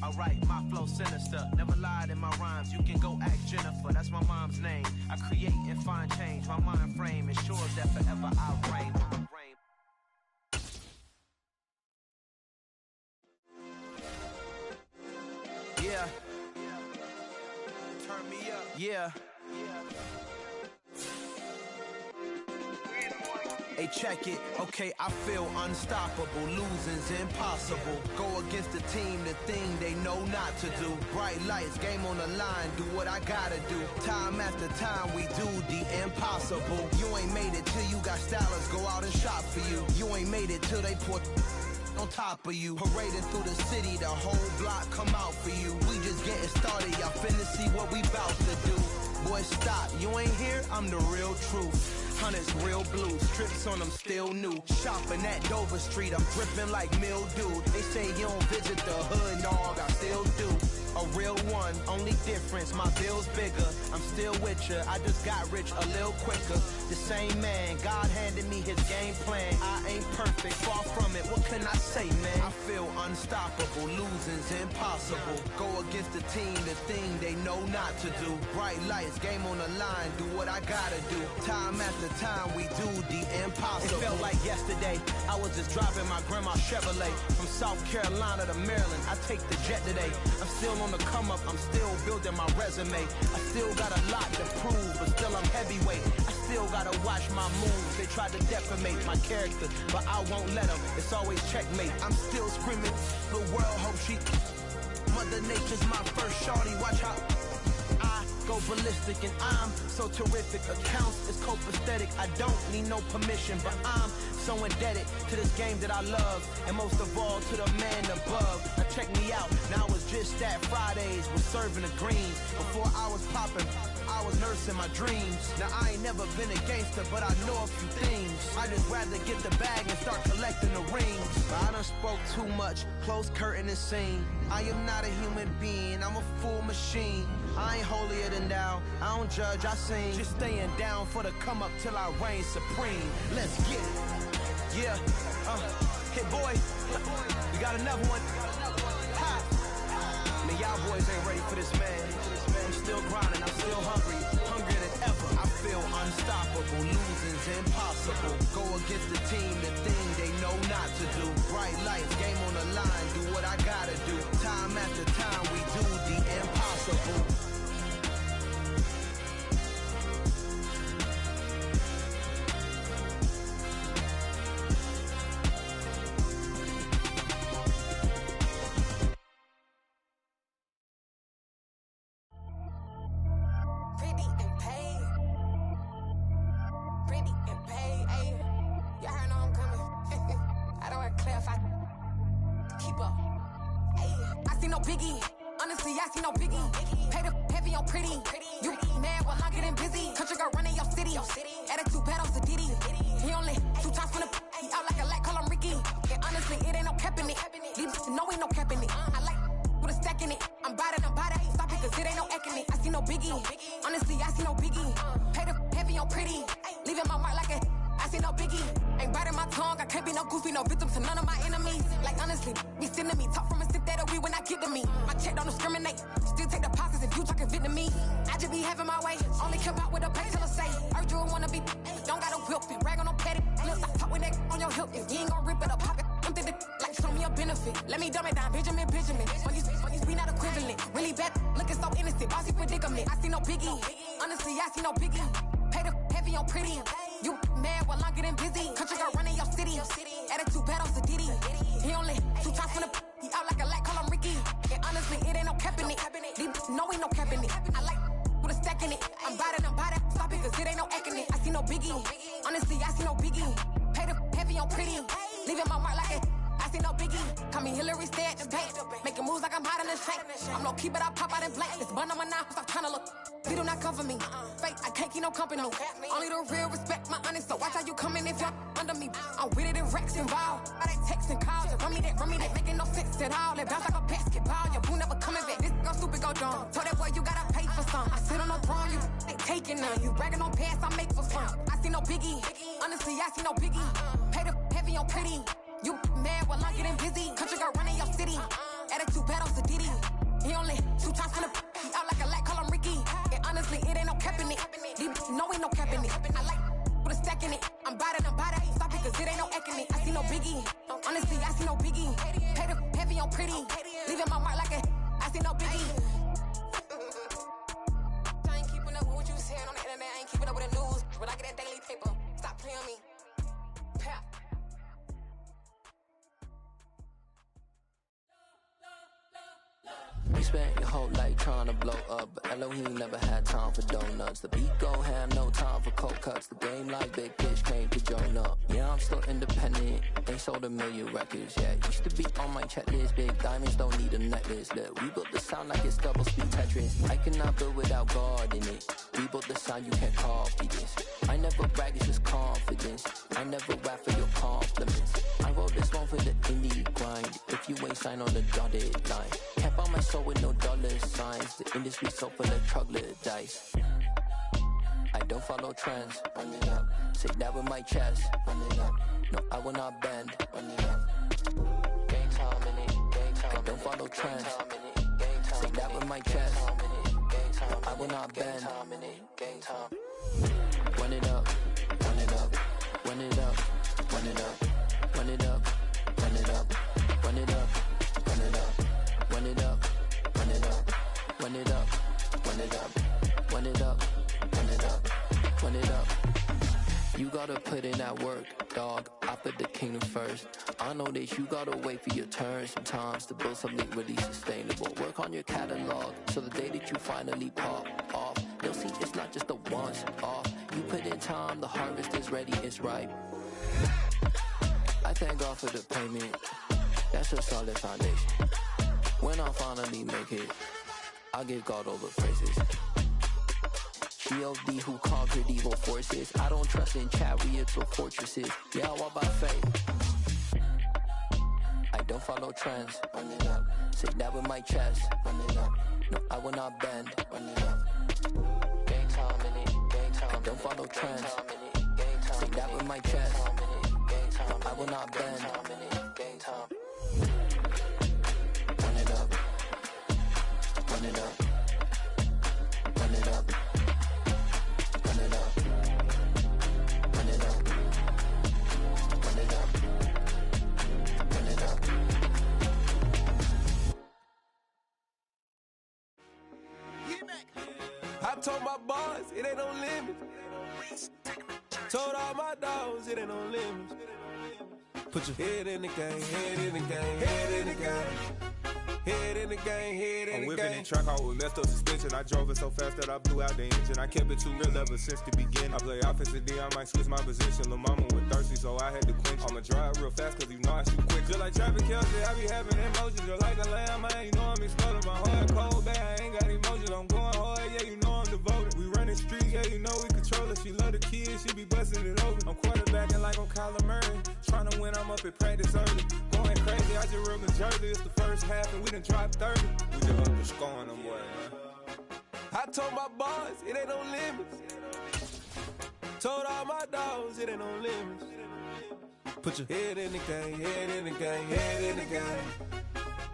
Alright, my flow sinister. Never lied in my rhymes. You can go ask Jennifer. That's my mom's name. I create and find change. My mind frame ensures that forever I'll reign. Yeah. Turn me up. Yeah. Hey, check it. Okay, I feel unstoppable. Losing's impossible. Go against the team, the thing they know not to do. Bright lights, game on the line. Do what I gotta do. Time after time, we do the impossible. You ain't made it till you got stylists go out and shop for you. You ain't made it till they put on top of you. Parading through the city, the whole block come out for you. We just getting started, y'all finna see what we bout to do. Boy, stop, you ain't here, I'm the real truth. Hunters real blue, strips on them still new. Shopping at Dover Street, I'm dripping like mildew. They say you don't visit the hood, dog, I still do. A real one, only difference, my bill's bigger. I'm still with ya, I just got rich a little quicker. The same man, God handed me his game plan. I ain't perfect, far from it, what can I say, man? I feel unstoppable, losing's impossible. Go against the team, the thing they know not to do. Bright lights, game on the line, do what I gotta do. Time after time, we do the impossible. It felt like yesterday, I was just driving my grandma's Chevrolet. From South Carolina to Maryland, I take the jet today. I'm still on the come up, I'm still building my resume. I still got a lot to prove, but still I'm heavyweight. I still gotta watch my moves. They tried to defamate my character, but I won't let them. It's always checkmate. I'm still screaming, the world hope she. Mother Nature's my first shorty, watch how I go ballistic and I'm so terrific. Accounts is copacetic, I don't need no permission, but I'm so indebted to this game that I love, and most of all to the man above. Now check me out, now it's just that Fridays was serving the greens. Before I was popping, I was nursing my dreams. Now I ain't never been a gangster, but I know a few things. I just rather get the bag and start collecting the rings. But I done spoke too much, close curtain and scene. I am not a human being, I'm a full machine. I ain't holier than thou, I don't judge, I sing. Just staying down for the come up till I reign supreme. Let's get it. Yeah, hit boy, we got another one. Ha! Man, y'all boys ain't ready for this, man. I'm still grinding, I'm still hungry, hungrier than ever. I feel unstoppable, losing's impossible. Go against the team, the thing they know not to do. Bright lights, game on the line, do what I gotta do. Time after time, we do the impossible. Only the real respect my honest, so watch how you coming if you're under me. I'm with it in Rex involved. I they texting calls, run me that, making no sense at all. It bounce like a basketball, your boo never coming back. This go stupid, go dumb. Told that boy you gotta pay for some. I sit on no throne, you ain't taking none. You bragging on pants, I make for fun. I see no biggie, honestly I see no biggie. Pay the heavy on pretty. You mad while I'm getting busy. Country girl running your city. Attitude bad on Sadiddy. no biggie. Pay the heavy on pretty. Leaving my mark like a I see no biggie. I ain't keeping up with what you saying on the internet. I ain't keeping up with the news. But I get that daily paper. Stop playing me. Pap. You spent your whole life trying to blow up, but Elohim never had time for donuts. The beat gon' have no time for cold cuts. The game like Big Fish came to join up. Yeah, I'm still independent, ain't sold a million records yet. Used to be on my checklist, big diamonds don't need a necklace. Look, we built the sound like it's double speed Tetris. I cannot build without God in it. We built the sound, you can't copy this. I never brag, it's just confidence. I never rap for your compliments. I wrote this one for the indie grind. If you ain't signed on the dotted line, can't buy my soul with no dollar signs. The industry so full of troglodytes. I don't follow trends. Run it up. Say that with my chest. Run it up. No, I will not bend. Run it up. Game time in it. Game time. I don't follow trends. Say that with my chest. No, I will not bend. Game time. Run it up. Run it up. Run it up. Run it up. Run it up. Run it up. Run it up. Run it up. Run it up. Run it up. Run it up. Run it up. Run it up. Run it up. Run it up. You gotta put in that work, dog. I put the kingdom first. I know that you gotta wait for your turn sometimes to build something really sustainable. Work on your catalog so the day that you finally pop off, you'll see it's not just a once off. You put in time, the harvest is ready, it's ripe. I thank God for the payment. That's a solid foundation. When I finally make it, I give God all the praises. G.O.D. who conquered evil forces. I don't trust in chariots or fortresses. Yeah, I walk by faith. I don't follow trends. Run it up. Say that with my chest. Run it up. No, I will not bend. Run it up. Game time in it. Game time. I don't follow trends. Say that with my chest. No, I will not bend. Game time. Run it up. Run it up. Run it up. Run it up. Run it up. Run it up. Run it up. I told my boys it ain't no limits. Told all my dogs it ain't no limits. Put your head in the game, head in the game, head in the game. Head in the game, head in the game. I'm whipping in track out with messed up suspension. I drove it so fast that I blew out the engine. I kept it too real ever since the beginning. I play offensive D, I might switch my position. Lil' mama was thirsty, so I had to quench. I'ma drive real fast, cause you know I shoot quick. Just like traffic Kelsey, I be having emotions. Just like a lamb, man, you know I'm exploding. My heart cold, bad, I ain't got emotions. I'm going hard, yeah, you know I'm devoted. We running streets, yeah, you know we control it. She love the kids, she be busting it over. I'm quarterbacking like I'm Kyler Murray. Trying to win, I'm up at practice early. Going crazy, I just rubbed the jersey. It's the first half and we done dropped 30. We just up the scoring them, boy, man. I told my boys it ain't no limits. Told all my dogs it ain't no limits. Put your head in the game, head in the game, head in the game.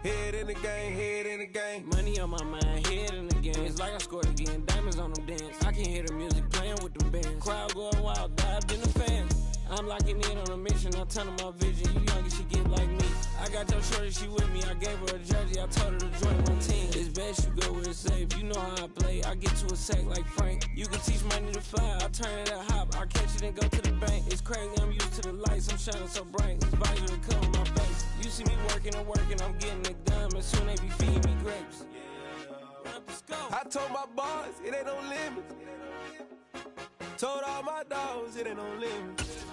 Head in the game, head in the game. Money on my mind, head in the game. It's like I scored again, diamonds on them dance. I can hear the music playing with them bands. Crowd going wild, dived in the fans. I'm locking in on a mission, I'm telling my vision. You young and she get like me. I got your shorty, she with me. I gave her a jersey, I told her to join my team. It's best you go where it's safe. You know how I play. I get to a sack like Frank. You can teach money to fly. I turn it at hop. I catch it and go to the bank. It's crazy, I'm used to the lights. I'm shining so bright. This visor to cover my face. You see me working and working, I'm getting it done. And soon they be feeding me grapes. I told my boys it ain't no limits. Told all my dogs it ain't no limits.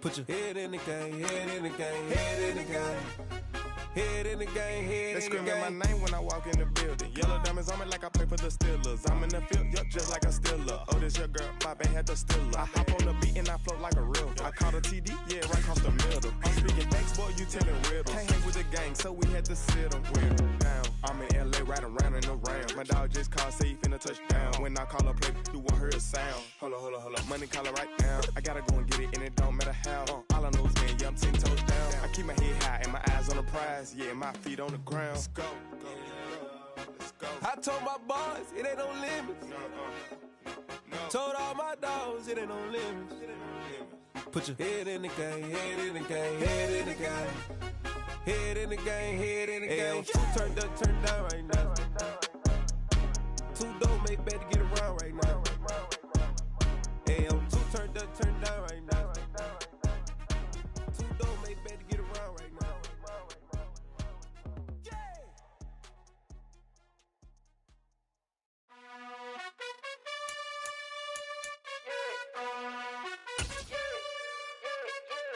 Put your head in the game, head in the game, head in the game. Head in the game, head in the game. They screaming my name when I walk in the building. Yellow diamonds on me like I play for the Steelers. I'm in the field, yup, just like a Steeler. Oh, this your girl, my band had the Steeler. I hop on the beat and I float like a river. I caught a TD, yeah, right across the middle. I'm speaking thanks, boy, you telling riddles. Can't hang with the gang, so we had to sit them down. I'm in LA, riding around in the round. My dog just called, say he finna touchdown. When I call a play, you won't hear a sound. Hold up, money call it right now. I gotta go and get it, and it don't matter how. All I know is, man, yeah, I'm 10 toes down. I keep my head high and my eyes on the prize. Yeah, my feet on the ground. Let's go. Let's go. I told my boys it ain't no limits. No. Told all my dogs it ain't no limits. Put your head in the game, head in the game, head in the game. Head in the game, head in the game. Two turned up, turned down right now. Two dope, make better get around right now. Hey, I'm two turned up, turned down right now. Two dope, make better get around right now.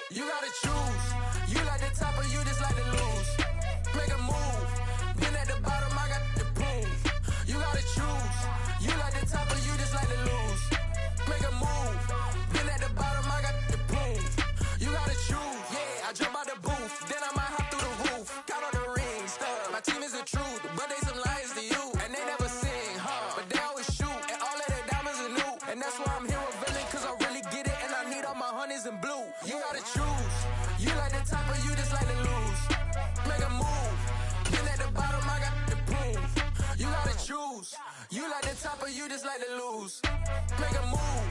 You gotta choose. You like the top or you just like to lose. Make a move. Been at the bottom, I got the proof. You gotta choose. You like the top or you just like to lose. Make a move. Been at the bottom, I got the proof. You gotta choose. Yeah, I jump out the booth. Then I might hop through the roof. Count on the rings. My team is the truth, but they some liars to you. And they never sing, huh? But they always shoot. And all of their diamonds are new. And that's why I'm here with villain, cause I really get it. And I need all my honeys in blue. You gotta choose. You like the top or you just like to lose. Make a move. Been at the bottom, I got the proof. You gotta choose. You like the top or you just like to lose. Make a move.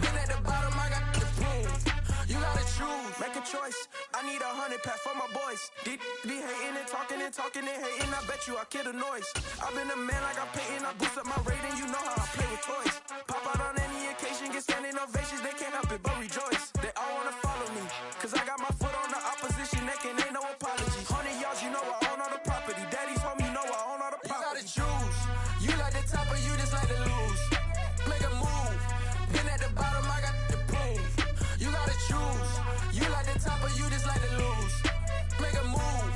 Been at the bottom, I got the proof. You gotta choose. Make a choice. I need 100 pack for my boys. Be hating and talking and hating. I bet you I kill the noise. I've been a man like I'm painting. I boost up my rating. You know how I play with toys. Pop out on any occasion, get standing ovations. They can't help it but rejoice. They all wanna follow me, cause I got my foot on the opposition neck and ain't no apologies. 100 yards, you know I own all the property. Daddy's home, you know I own all the property. You gotta choose. You like the top or you just like to lose. Make a move. Been at the bottom, I got the proof. You gotta choose. You like the top or you just like to lose. Make a move.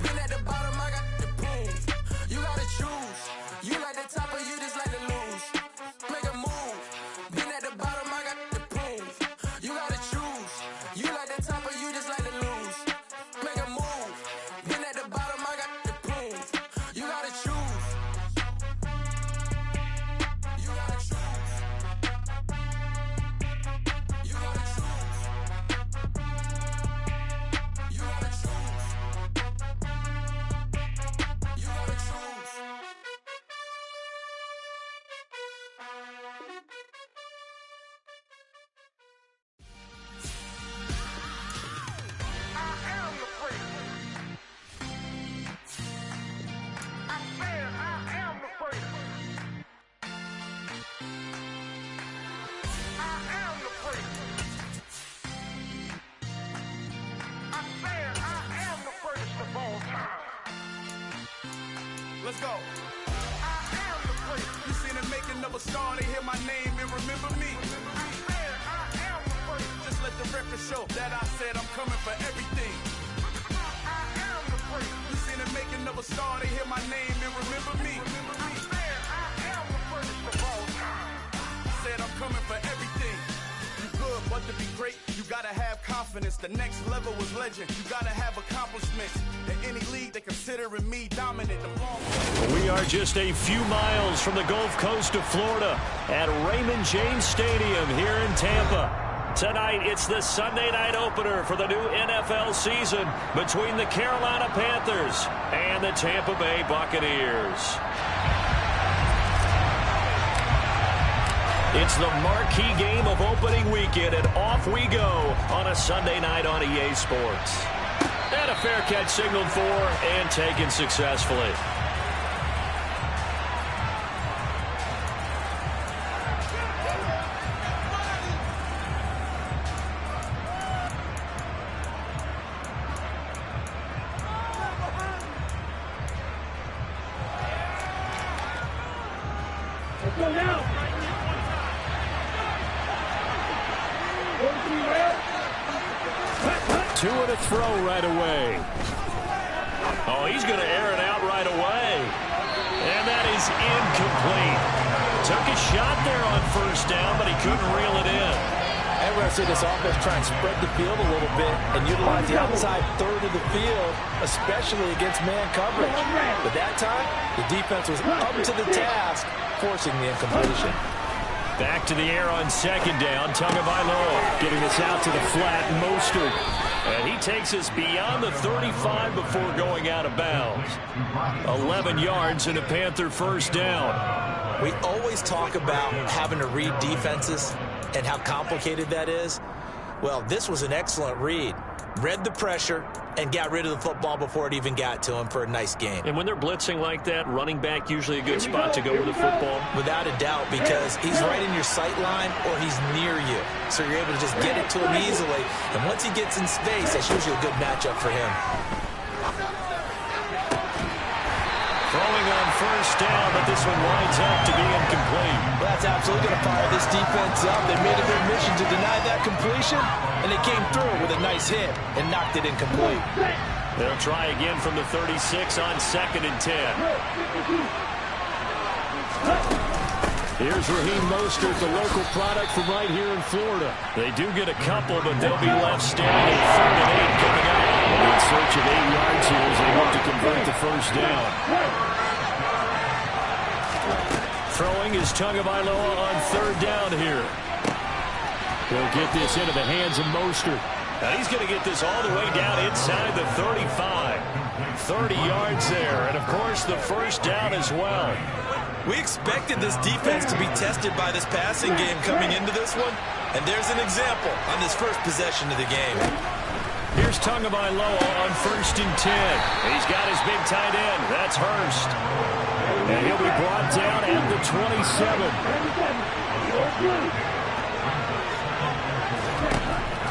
Been at the bottom, I got the proof. You gotta choose. You like the top or you just like to lose. Make a move. Been at the bottom, I got the proof. You gotta choose. You like the top or you just like to lose. Make a move. Been at the bottom, I got the proof. You gotta choose. You gotta choose. You gotta choose. You gotta choose. You gotta choose. Let's go. You seen the making of a star, they hear my name and remember me. Just let the record show that I said I'm coming for everything. You seen the making of a star, they hear my name and remember me. Said I'm coming for everything. You good, but to be great, you gotta have confidence. The next level was legend. You gotta have accomplishments. In any league, they considering me dominant. We are just a few miles from the Gulf Coast of Florida at Raymond James Stadium here in Tampa. Tonight, it's the Sunday night opener for the new NFL season between the Carolina Panthers and the Tampa Bay Buccaneers. It's the marquee game of opening weekend, and off we go on a Sunday night on EA Sports. And a fair catch signaled for and taken successfully. Two and a throw right away. Oh, he's going to air it out right away. And that is incomplete. Took a shot there on first down, but he couldn't reel it in. And we're going to see this offense try and spread the field a little bit and utilize the outside third of the field, especially against man coverage. But that time, the defense was up to the task, forcing the incompletion. Back to the air on second down. Tagovailoa getting this out to the flat. Mostert. And he takes us beyond the 35 before going out of bounds. 11 yards and a Panther first down. We always talk about having to read defenses and how complicated that is. Well, this was an excellent read. Read the pressure and got rid of the football before it even got to him for a nice gain. And when they're blitzing like that, running back usually a good spot to go with the football? Without a doubt, because he's right in your sight line or he's near you. So you're able to just get it to him easily. And once he gets in space, that's usually a good matchup for him. Throwing on first down, but this one winds up to be incomplete. Well, that's absolutely going to fire this defense up. They made it their mission to deny that completion, and they came through with a nice hit and knocked it incomplete. They'll try again from the 36 on 2nd and 10. Here's Raheem Mostert, the local product from right here in Florida. They do get a couple, but they'll be left standing 3rd and 8 coming up. In search of 8 yards here as they hope to convert the first down. Throwing is Tagovailoa on 3rd down here. He'll get this into the hands of Mostert. Now he's going to get this all the way down inside the 35. 30 yards there, and of course the first down as well. We expected this defense to be tested by this passing game coming into this one, and there's an example on this first possession of the game. Here's Tagovailoa on 1st and 10. He's got his big tight end. That's Hurst. And he'll be brought down at the 27.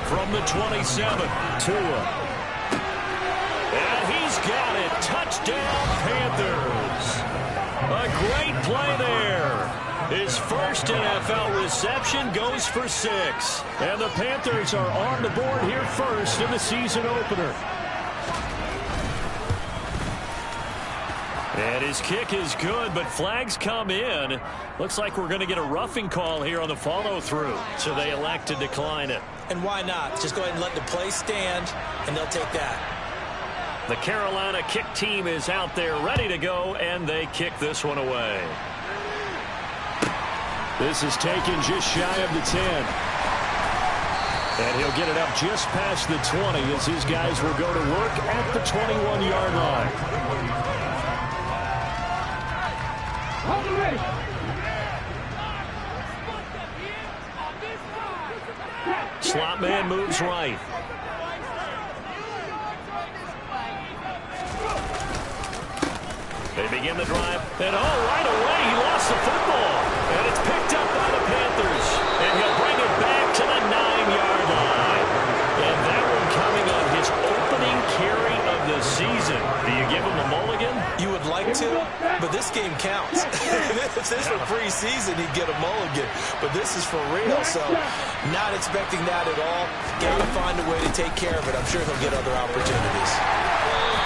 From the 27, Tua. And he's got it. Touchdown, Panthers. A great play there. His first NFL reception goes for 6. And the Panthers are on the board here first in the season opener. And his kick is good, but flags come in. Looks like we're going to get a roughing call here on the follow-through. So they elect to decline it. And why not? Just go ahead and let the play stand, and they'll take that. The Carolina kick team is out there ready to go, and they kick this one away. This is taken just shy of the 10. And he'll get it up just past the 20 as his guys will go to work at the 21-yard line. Slot man moves right. They begin the drive, and right away he lost the football. And it's picked up by the Panthers. And he'll bring it back to the 9-yard line. And that one coming on his opening carry of the season. Do you give him a mulligan? You would like to, but this game counts. If this were preseason, he'd get a mulligan. But this is for real, so not expecting that at all. Got to find a way to take care of it. I'm sure he'll get other opportunities.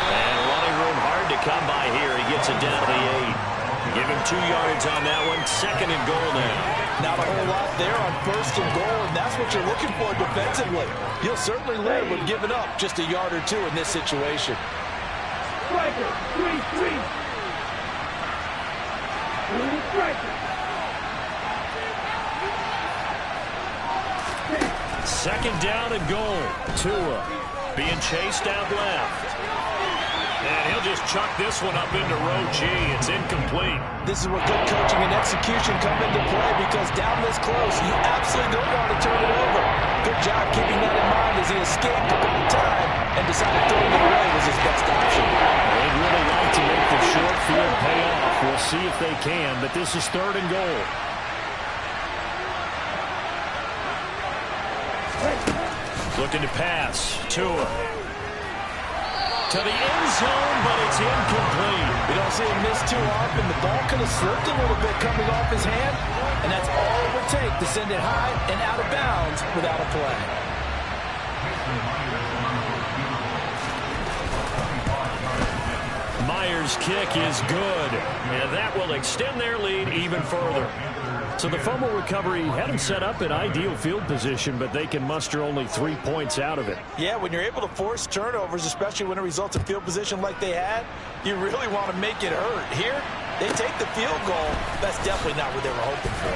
And running room hard to come by here. He gets it down to the 8. Give him 2 yards on that one. 2nd and goal now. Not a whole lot there on 1st and goal, and that's what you're looking for defensively. You'll certainly live with giving up just a yard or 2 in this situation. Striker, 3-3. Second down and goal. Tua being chased out left. And he'll just chuck this one up into row G. It's incomplete. This is where good coaching and execution come into play, because down this close, you absolutely don't want to turn it over. Good job keeping that in mind as he escaped a bit of time and decided throwing it away was his best option. They'd really like to make the short field pay off. We'll see if they can, but this is 3rd and goal. Looking to pass. Tua. To the end zone, but it's incomplete. We don't see him miss too often. The ball could have slipped a little bit coming off his hand, and that's all it would take to send it high and out of bounds without a play. Myers' kick is good, and that will extend their lead even further. So the fumble recovery had them set up in ideal field position, but they can muster only 3 points out of it. Yeah, when you're able to force turnovers, especially when it results in field position like they had, you really want to make it hurt. Here, they take the field goal. That's definitely not what they were hoping for.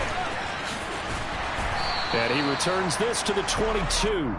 And he returns this to the 22.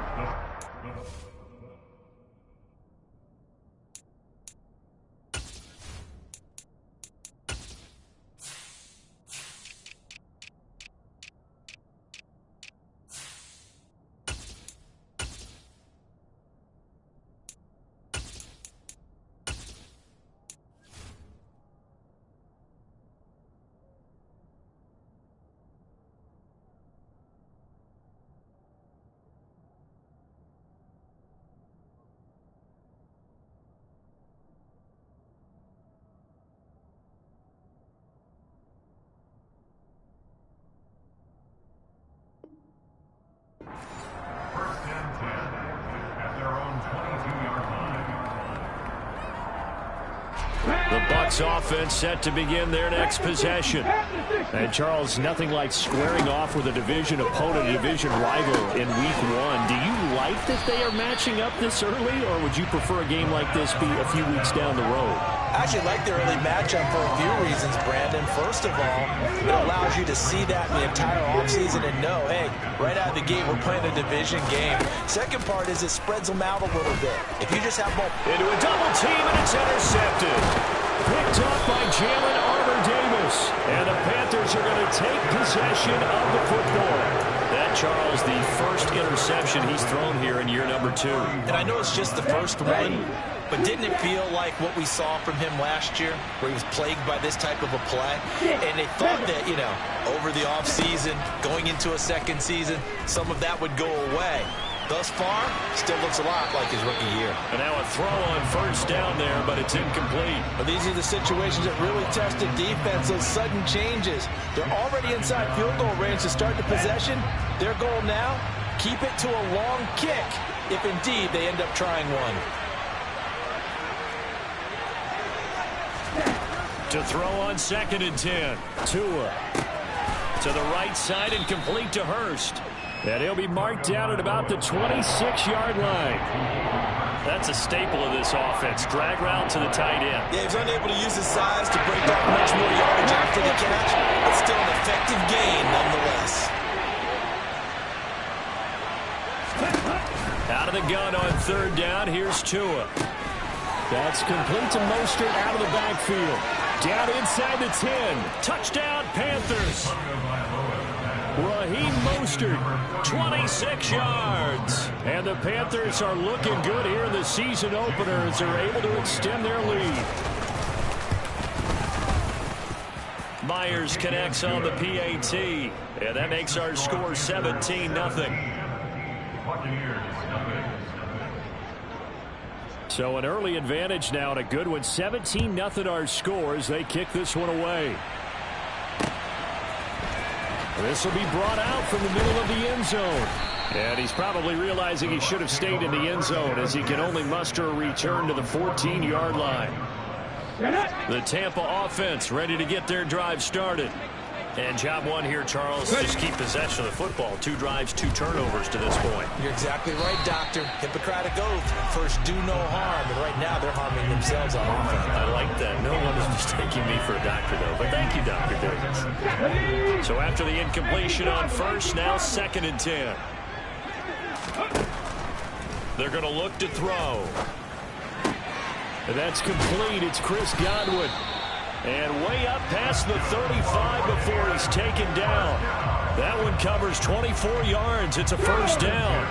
The Bucs offense set to begin their next possession. And Charles, nothing like squaring off with a division opponent, a division rival in week 1. Do you like that they are matching up this early, or would you prefer a game like this be a few weeks down the road? I actually like the early matchup for a few reasons, Brandon. First of all, it allows you to see that in the entire offseason and know, hey, right out of the gate, we're playing a division game. Second part is it spreads them out a little bit. If you just have both. Into a double team, and it's intercepted. Picked up by Jalen Armour-Davis. And the Panthers are going to take possession of the football. That, Charles, the first interception he's thrown here in year number 2. And I know it's just the first one, but didn't it feel like what we saw from him last year, where he was plagued by this type of a play? And they thought that, you know, over the offseason, going into a second season, some of that would go away. Thus far, still looks a lot like his rookie year. And now a throw on first down there, but it's incomplete. But these are the situations that really test the defense, those sudden changes. They're already inside field goal range to start the possession. Their goal now, keep it to a long kick, if indeed they end up trying one. To throw on 2nd and 10. Tua to the right side and complete to Hurst. And he'll be marked down at about the 26-yard line. That's a staple of this offense. Drag route to the tight end. Yeah, he's unable to use his size to break up much more yardage after the catch, but still an effective gain nonetheless. Out of the gun on 3rd down. Here's Tua. That's complete to Mostert out of the backfield. Down inside the 10. Touchdown, Panthers. Raheem Mostert, 26 yards. And the Panthers are looking good here in the season opener as they're able to extend their lead. Myers connects on the PAT. And that makes our score 17-0. So an early advantage now and a good one. 17-0 our score as they kick this one away. This will be brought out from the middle of the end zone. And he's probably realizing he should have stayed in the end zone as he can only muster a return to the 14-yard line. The Tampa offense ready to get their drive started. And job one here, Charles, just keep possession of the football. 2 drives, 2 turnovers to this point. You're exactly right, Doctor. Hippocratic oath. First, do no harm. And right now, they're harming themselves on offense. I like that. No one is mistaking me for a doctor, though. But thank you, Dr. Davis. So after the incompletion on first, now 2nd and 10. They're going to look to throw. And that's complete. It's Chris Godwin. And way up past the 35 before he's taken down. That one covers 24 yards. It's a first down.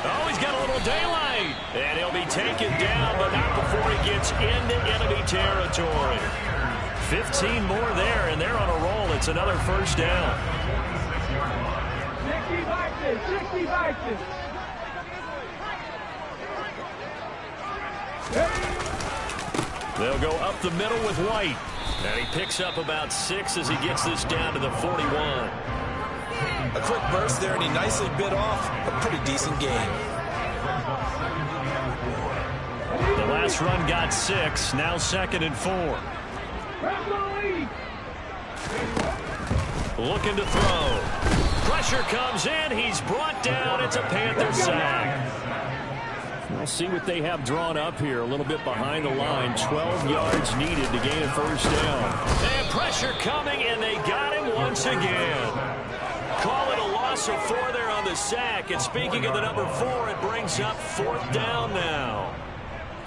Oh, he's got a little daylight. And he'll be taken down, but not before he gets into enemy territory. 15 more there, and they're on a roll. It's another first down. 60 Vikings. They'll go up the middle with White. And he picks up about 6 as he gets this down to the 41. A quick burst there, and he nicely bit off a pretty decent gain. The last run got 6. Now 2nd and 4. Looking to throw. Pressure comes in. He's brought down. It's a Panther sack. We'll see what they have drawn up here. A little bit behind the line. 12 yards needed to gain a first down. And pressure coming, and they got him once again. Call it a loss of 4 there on the sack. And speaking of the number 4, it brings up 4th down now.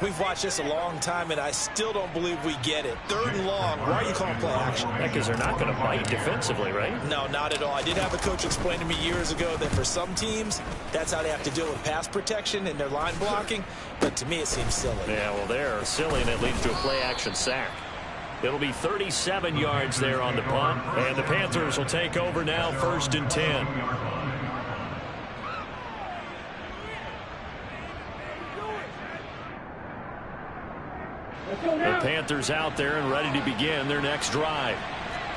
We've watched this a long time, and I still don't believe we get it. 3rd and long. Why are you calling play action? Because they're not going to bite defensively, right? No, not at all. I did have a coach explain to me years ago that for some teams, that's how they have to deal with pass protection and their line blocking. But to me, it seems silly. Yeah, well, they're silly, and it leads to a play action sack. It'll be 37 yards there on the punt, and the Panthers will take over now, 1st and 10. The Panthers out there and ready to begin their next drive.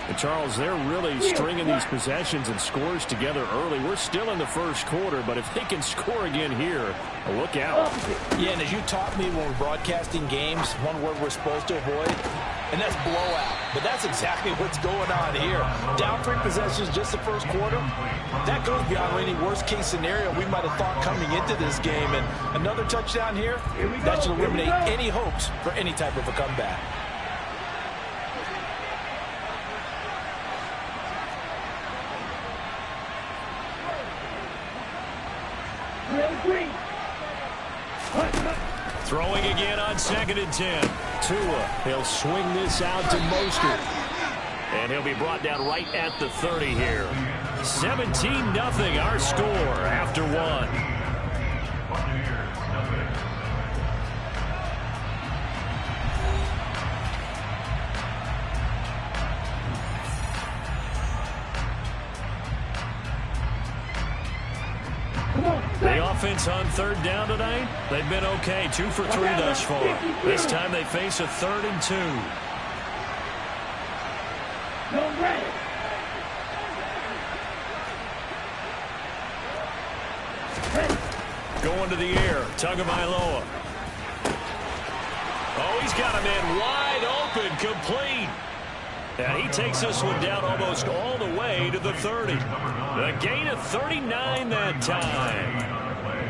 And Charles, they're really stringing these possessions and scores together early. We're still in the first quarter, but if they can score again here, look out. Yeah, and as you taught me when we're broadcasting games, one word we're supposed to avoid, and that's blowout. But that's exactly what's going on here. Down 3 possessions just the first quarter. That goes beyond any worst-case scenario we might have thought coming into this game. And another touchdown here, that should eliminate any hopes for any type of a comeback. Throwing again on 2nd and 10. Tua, he'll swing this out to Mostert. And he'll be brought down right at the 30 here. 17-0 our score after 1. The offense on 3rd down tonight, they've been okay. 2 for 3 thus far. This time they face a 3rd and 2. Going to the air, Tagovailoa. Oh, he's got a man wide open, complete. And he takes this one down almost all the way to the 30. The gain of 39 that time.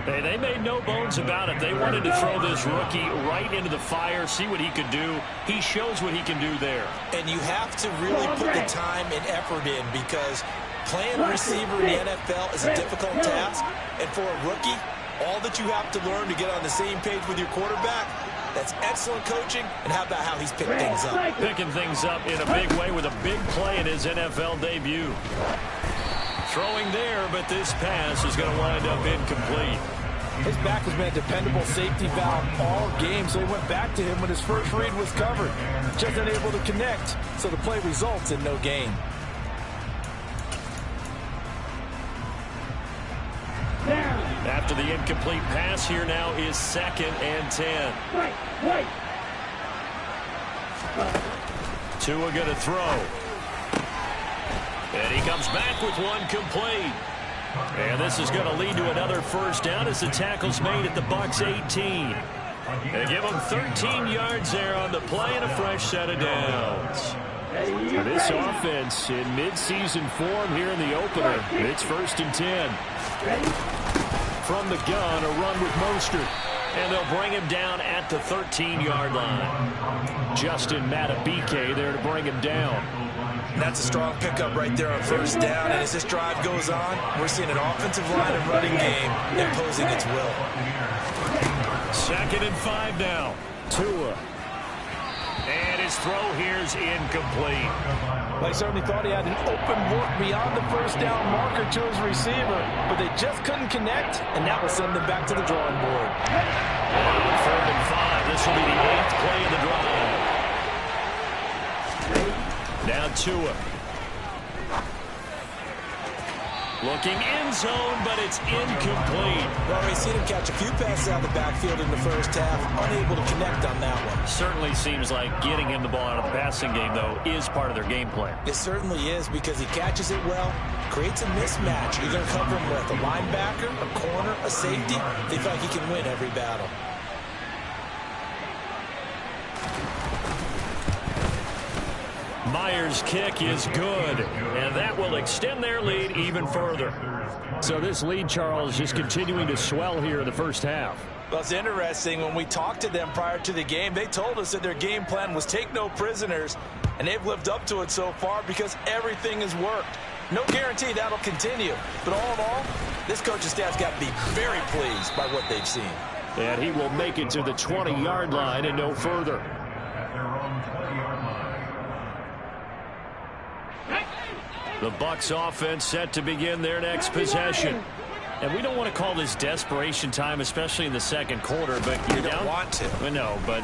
Hey, they made no bones about it. They wanted to throw this rookie right into the fire, see what he could do. He shows what he can do there. And you have to really put the time and effort in, because playing receiver in the NFL is a difficult task. And for a rookie, all that you have to learn to get on the same page with your quarterback, that's excellent coaching. And how about how he's picked things up? Picking things up in a big way with a big play in his NFL debut. Throwing there, but this pass is going to wind up incomplete. His back has been a dependable safety valve all game, so he went back to him when his first read was covered. Just unable to connect, so the play results in no gain. After the incomplete pass, here now is 2nd and 10. Tua going to throw. And he comes back with one complete. And this is going to lead to another first down as the tackle's made at the Bucs 18. They give them 13 yards there on the play and a fresh set of downs. This offense in midseason form here in the opener. It's 1st and 10. From the gun, a run with Mostert. And they'll bring him down at the 13-yard line. Justin Matabike there to bring him down. That's a strong pickup right there on 1st down. And as this drive goes on, we're seeing an offensive line and running game imposing its will. 2nd and 5 now. Tua. And his throw here's incomplete. Well, he certainly thought he had an open look beyond the 1st down marker to his receiver, but they just couldn't connect, and that will send them back to the drawing board. 3rd and 5. This will be the 8th play of the drive. Now Tua. Looking end zone, but it's incomplete. Well, we've seen him catch a few passes out of the backfield in the first half, unable to connect on that one. Certainly seems like getting him the ball out of the passing game, though, is part of their game plan. It certainly is, because he catches it well, creates a mismatch. You're going to cover him with a linebacker, a corner, a safety. They feel like he can win every battle. Myers' kick is good, and that will extend their lead even further. So this lead, Charles, just continuing to swell here in the first half. Well, it's interesting. When we talked to them prior to the game, they told us that their game plan was take no prisoners, and they've lived up to it so far because everything has worked. No guarantee that'll continue, but all in all, this coaching staff's got to be very pleased by what they've seen. And he will make it to the 20-yard line and no further. The Bucs offense set to begin their next possession. And we don't want to call this desperation time, especially in the second quarter, but you're down. Don't want to. Well, no, but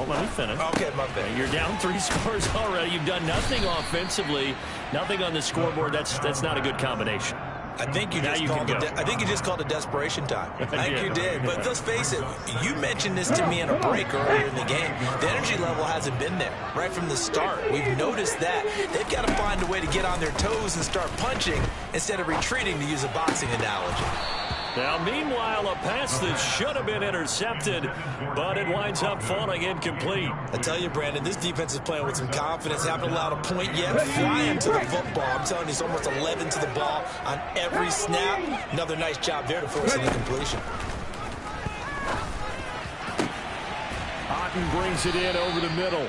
let me finish. Okay, my bad. You're down 3 scores already. You've done nothing offensively, nothing on the scoreboard. That's not a good combination. I think you just called it desperation time. I think you did. But let's face it, you mentioned this to me in a break earlier in the game. The energy level hasn't been there right from the start. We've noticed that. They've got to find a way to get on their toes and start punching instead of retreating, to use a boxing analogy. Now, meanwhile, a pass that should have been intercepted, but it winds up falling incomplete. I tell you, Brandon, this defense is playing with some confidence. Haven't allowed a point yet. Flying to the football. I'm telling you, it's almost 11 to the ball on every snap. Another nice job there to force an incompletion. Otten brings it in over the middle.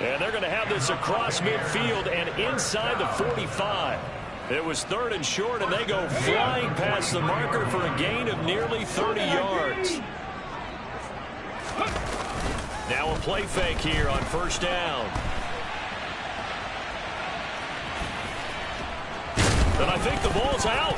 And they're going to have this across midfield and inside the 45. It was 3rd and short, and they go flying past the marker for a gain of nearly 30 yards. Now a play fake here on 1st down. And I think the ball's out.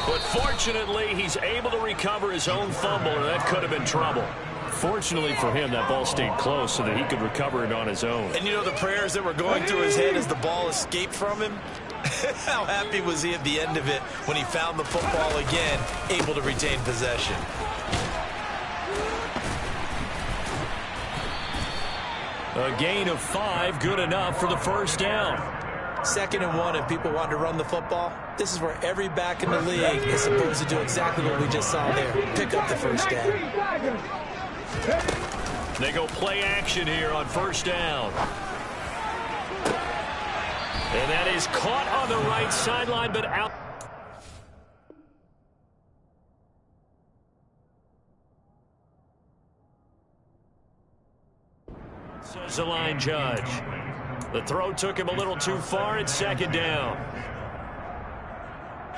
But fortunately, he's able to recover his own fumble, and that could have been trouble. Fortunately for him, that ball stayed close so that he could recover it on his own. And you know the prayers that were going through his head as the ball escaped from him? How happy was he at the end of it when he found the football again, able to retain possession? A gain of 5, good enough for the 1st down. 2nd and 1, and people want to run the football. This is where every back in the league is supposed to do exactly what we just saw there. Pick up the 1st down. They go play action here on 1st down. And that is caught on the right sideline, but out. Says the line judge. The throw took him a little too far. It's 2nd down.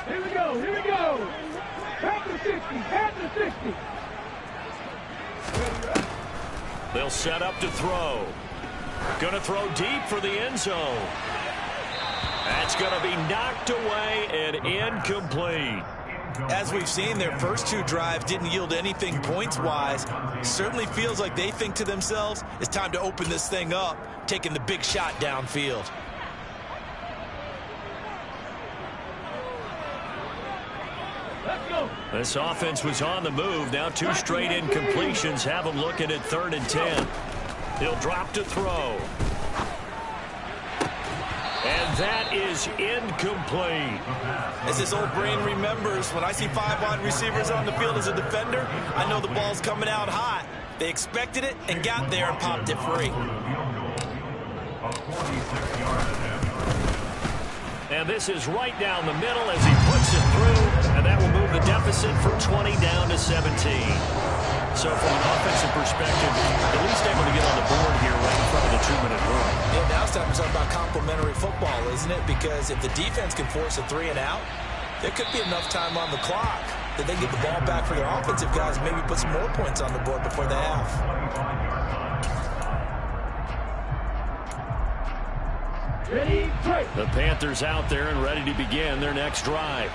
Here we go, here we go. Half the 60, half the 60. They'll set up to throw. Gonna throw deep for the end zone. That's going to be knocked away and incomplete. As we've seen, their first 2 drives didn't yield anything points-wise. Certainly feels like they think to themselves, it's time to open this thing up, taking the big shot downfield. Let's go. This offense was on the move. Now 2 straight incompletions have them looking at 3rd and 10. He'll drop to throw. And that is incomplete. As his old brain remembers, when I see 5 wide receivers on the field as a defender, I know the ball's coming out hot. They expected it and got there and popped it free. And this is right down the middle as he puts it through, and that will move the deficit from 20 down to 17. So from an offensive perspective, at least able to get on the board here right in front of the 2-minute run. Yeah, now it's time to talk about complementary football, isn't it? Because if the defense can force a 3 and out, there could be enough time on the clock that they get the ball back for their offensive guys and maybe put some more points on the board before the half. Ready, play. The Panthers out there and ready to begin their next drive.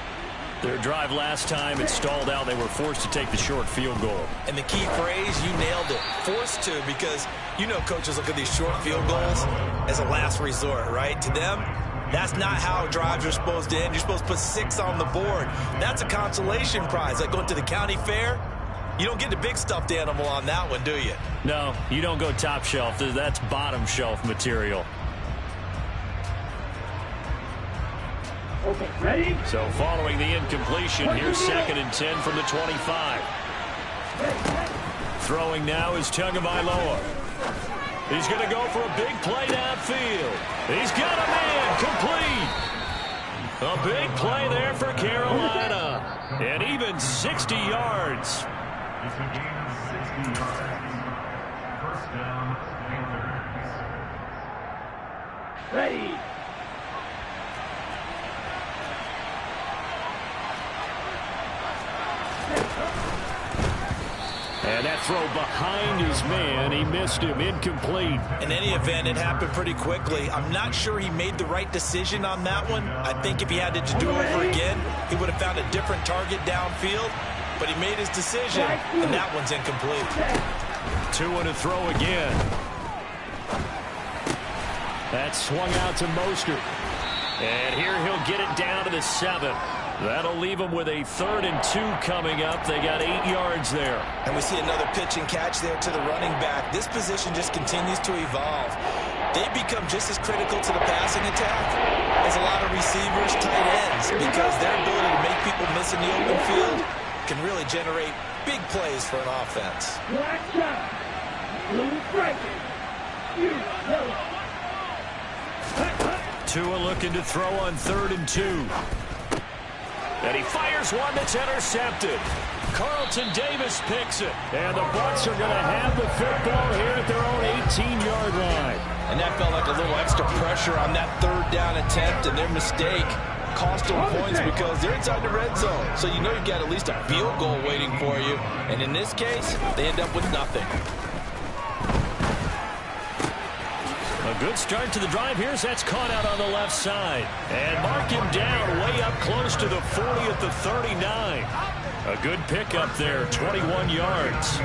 Their drive last time, it stalled out. They were forced to take the short field goal. And the key phrase, you nailed it. Forced to, because you know coaches look at these short field goals as a last resort, right? To them, that's not how drives are supposed to end. You're supposed to put 6 on the board. That's a consolation prize. Like going to the county fair, you don't get the big stuffed animal on that one, do you? No, you don't go top shelf. That's bottom shelf material. Okay, ready? So following the incompletion, here's 2nd and 10 from the 25. Throwing now is Tagovailoa. He's going to go for a big play downfield. He's got a man complete. A big play there for Carolina. And even 60 yards. Ready. And that throw behind his man, he missed him, incomplete. In any event, it happened pretty quickly. I'm not sure he made the right decision on that one. I think if he had to do it over again, he would have found a different target downfield. But he made his decision, and that one's incomplete. 2 and a throw again. That swung out to Mostert. And here he'll get it down to the 7. That'll leave them with a 3rd and 2 coming up. They got 8 yards there. And we see another pitch and catch there to the running back. This position just continues to evolve. They become just as critical to the passing attack as a lot of receivers, tight ends, because their ability to make people miss in the open field can really generate big plays for an offense. Black shot. Blue striking. You yellow. Tua looking to throw on 3rd and 2. And he fires one that's intercepted. Carlton Davis picks it. And the Bucs are going to have the football here at their own 18-yard line. And that felt like a little extra pressure on that 3rd down attempt, and their mistake cost them points because they're inside the red zone. So you know you've got at least a field goal waiting for you. And in this case, they end up with nothing. A good start to the drive here as that's caught out on the left side. And mark him down way up close to the 40 at the 39. A good pickup there, 21 yards.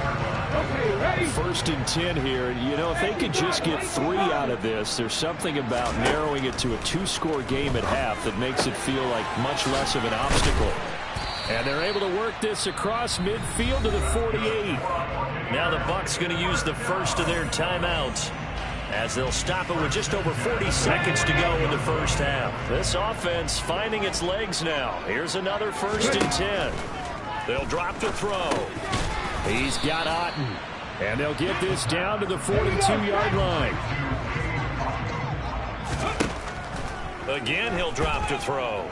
1st and 10 here. You know, if they could just get 3 out of this, there's something about narrowing it to a 2-score game at half that makes it feel like much less of an obstacle. And they're able to work this across midfield to the 48. Now the Bucs going to use the first of their timeouts, as they'll stop it with just over 40 seconds to go in the first half. This offense finding its legs now. Here's another 1st and 10. They'll drop to throw. He's got Otten. And they'll get this down to the 42-yard line. Again, he'll drop to throw.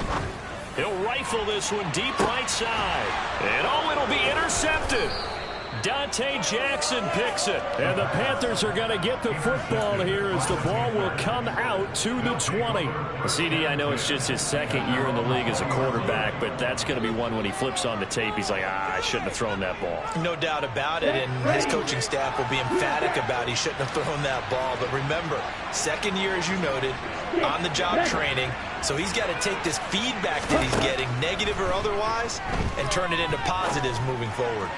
He'll rifle this one deep right side. And oh, it'll be intercepted. Dante Jackson picks it. And the Panthers are going to get the football here as the ball will come out to the 20. CD, I know it's just his 2nd year in the league as a quarterback, but that's going to be one when he flips on the tape. He's like, I shouldn't have thrown that ball. No doubt about it, and his coaching staff will be emphatic about he shouldn't have thrown that ball. But remember, 2nd year, as you noted, on-the-job training. So he's got to take this feedback that he's getting, negative or otherwise, and turn it into positives moving forward.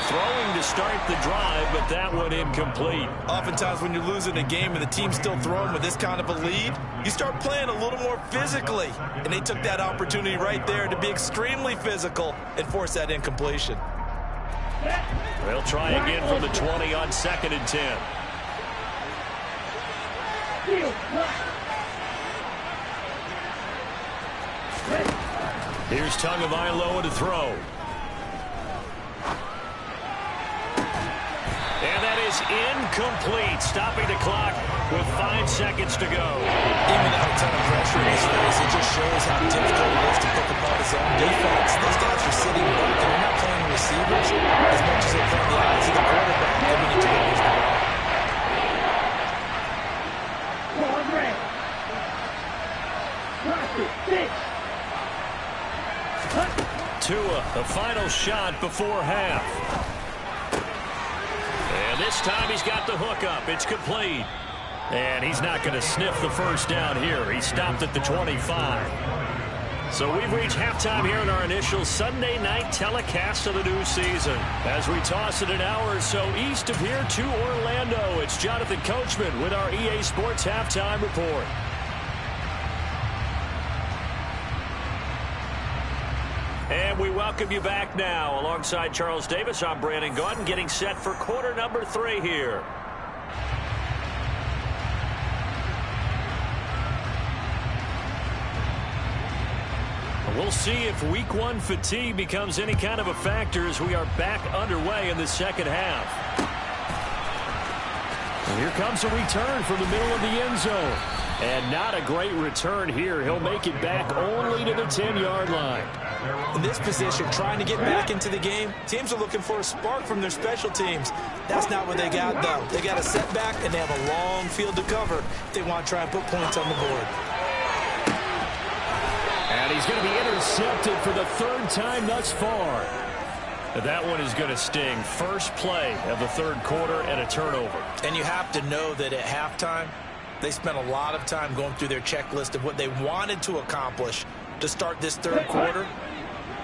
Throwing to start the drive, but that one incomplete. Oftentimes when you're losing a game and the team's still throwing with this kind of a lead, you start playing a little more physically. And they took that opportunity right there to be extremely physical and force that incompletion. They'll try again from the 20 on 2nd and 10. Here's Tagovailoa to throw. And that is incomplete, stopping the clock with 5 seconds to go. Even without a ton of pressure in his face, it just shows how difficult it is to pick apart his own defense. Those guys are sitting back, and they're not playing receivers as much as they're playing the eyes of the quarterback. They're going to use the ball. Tua, the final shot before half. And this time he's got the hook up. It's complete. And he's not going to sniff the first down here. He stopped at the 25. So we've reached halftime here in our initial Sunday night telecast of the new season. As we toss it an hour or so east of here to Orlando, it's Jonathan Coachman with our EA Sports Halftime Report. And we welcome you back now. Alongside Charles Davis, I'm Brandon Gaudin, getting set for quarter number 3 here. We'll see if week 1 fatigue becomes any kind of a factor as we are back underway in the second half. And here comes a return from the middle of the end zone. And not a great return here. He'll make it back only to the 10-yard line. In this position, trying to get back into the game, teams are looking for a spark from their special teams. That's not what they got, though. They got a setback, and they have a long field to cover if they want to try and put points on the board. And he's going to be intercepted for the 3rd time thus far. That one is going to sting. First play of the 3rd quarter and a turnover. And you have to know that at halftime, they spent a lot of time going through their checklist of what they wanted to accomplish to start this 3rd quarter.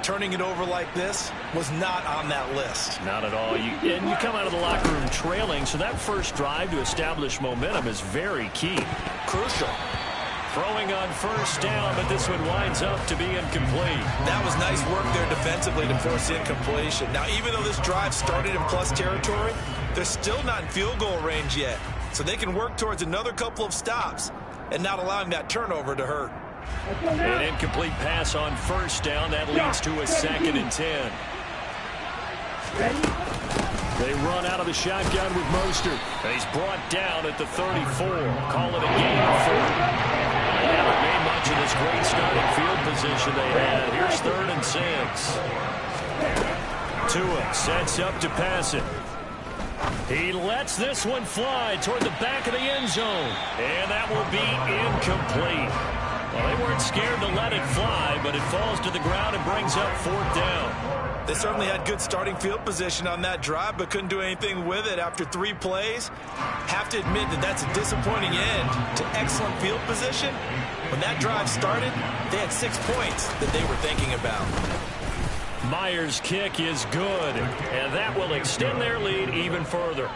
Turning it over like this was not on that list. Not at all. And you come out of the locker room trailing, so that first drive to establish momentum is very key. Crucial. Throwing on first down, but this one winds up to be incomplete. That was nice work there defensively to force the incompletion. Now, even though this drive started in plus territory, they're still not in field goal range yet. So they can work towards another couple of stops and not allowing that turnover to hurt. An incomplete pass on first down. That leads to a 2nd and 10. They run out of the shotgun with Mostert. And he's brought down at the 34. Call it a gain of 4. They haven't made much of this great starting field position they had. Here's 3rd and 6. Tua sets up to pass it. He lets this one fly toward the back of the end zone. And that will be incomplete. Well, they weren't scared to let it fly, but it falls to the ground and brings up 4th down. They certainly had good starting field position on that drive, but couldn't do anything with it after 3 plays. Have to admit that that's a disappointing end to excellent field position. When that drive started, they had 6 points that they were thinking about. Myers' kick is good, and that will extend their lead even further.